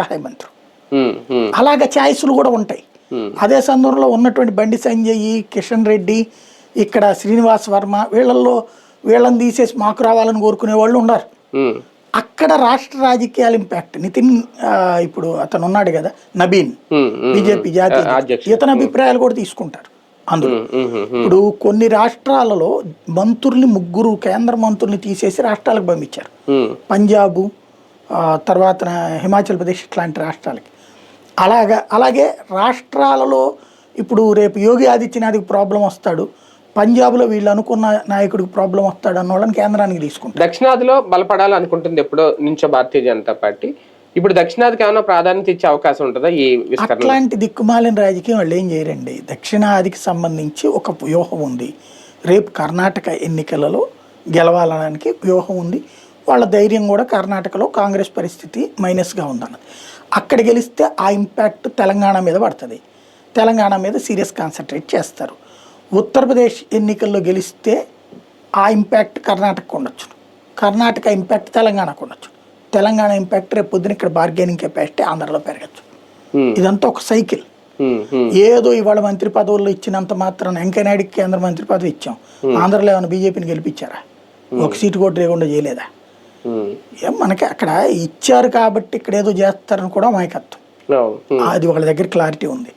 సహాయ మంత్రి. అలాగే ఛాయిస్లు కూడా ఉంటాయి. అదే సందర్భంలో ఉన్నటువంటి బండి సంజయ్, కిషన్ రెడ్డి, ఇక్కడ శ్రీనివాస్ వర్మ, వీళ్ళని తీసేసి మాకు రావాలని కోరుకునే వాళ్ళు ఉన్నారు. అక్కడ రాష్ట్ర రాజకీయాల ఇంపాక్ట్ నితిన్, ఇప్పుడు అతను ఉన్నాడు కదా నబీన్, బీజేపీ జాతీయ, ఇతని అభిప్రాయాలు కూడా తీసుకుంటారు అందులో. ఇప్పుడు కొన్ని రాష్ట్రాలలో మంత్రుల్ని 3 కేంద్ర మంత్రుల్ని తీసేసి రాష్ట్రాలకు పంపించారు. పంజాబు, తర్వాత హిమాచల్ ప్రదేశ్ ఇట్లాంటి రాష్ట్రాలకి. అలాగే రాష్ట్రాలలో ఇప్పుడు రేపు యోగి ఆదిత్యనాథ్కి ప్రాబ్లం వస్తాడు, పంజాబ్లో వీళ్ళు అనుకున్న నాయకుడికి ప్రాబ్లం వస్తాడు అన్న వాళ్ళని కేంద్రానికి తీసుకుంటారు. దక్షిణాదిలో బలపడాలనుకుంటుంది ఎప్పుడో నుంచో భారతీయ జనతా పార్టీ. ఇప్పుడు దక్షిణాదికి ఏమైనా ప్రాధాన్యత ఇచ్చే అవకాశం ఉంటుందా? ఈ అట్లాంటి దిక్కుమాలిన రాజకీయం వాళ్ళు ఏం చేయరండి. దక్షిణాదికి సంబంధించి ఒక వ్యూహం ఉంది. రేపు కర్ణాటక ఎన్నికలలో గెలవాలడానికి వ్యూహం ఉంది. వాళ్ళ ధైర్యం కూడా కర్ణాటకలో కాంగ్రెస్ పరిస్థితి మైనస్గా ఉందన్నది. అక్కడ గెలిస్తే ఆ ఇంపాక్ట్ తెలంగాణ మీద పడుతుంది. తెలంగాణ మీద సీరియస్ కాన్సన్ట్రేట్ చేస్తారు. ఉత్తరప్రదేశ్ ఎన్నికల్లో గెలిస్తే ఆ ఇంపాక్ట్ కర్ణాటకకు ఉండొచ్చు, కర్ణాటక ఇంపాక్ట్ తెలంగాణకు ఉండొచ్చు, తెలంగాణ ఇంపాక్ట్ రేపు పొద్దున ఇక్కడ బార్గెనింగ్ కెపాసిటీ ఆంధ్రలో పెరగచ్చు. ఇదంతా ఒక సైకిల్. ఏదో ఇవాళ మంత్రి పదవుల్లో ఇచ్చినంత మాత్రం వెంకయ్యనాయుడికి కేంద్ర మంత్రి పదవి ఇచ్చాం, ఆంధ్రలో ఏమైనా బీజేపీని గెలిపించారా? ఒక సీటు కూడా లేకుండా చేయలేదా? ఏం మనకి అక్కడ ఇచ్చారు కాబట్టి ఇక్కడ ఏదో చేస్తారని కూడా అమాయకత్వం. అది వాళ్ళ దగ్గర క్లారిటీ ఉంది.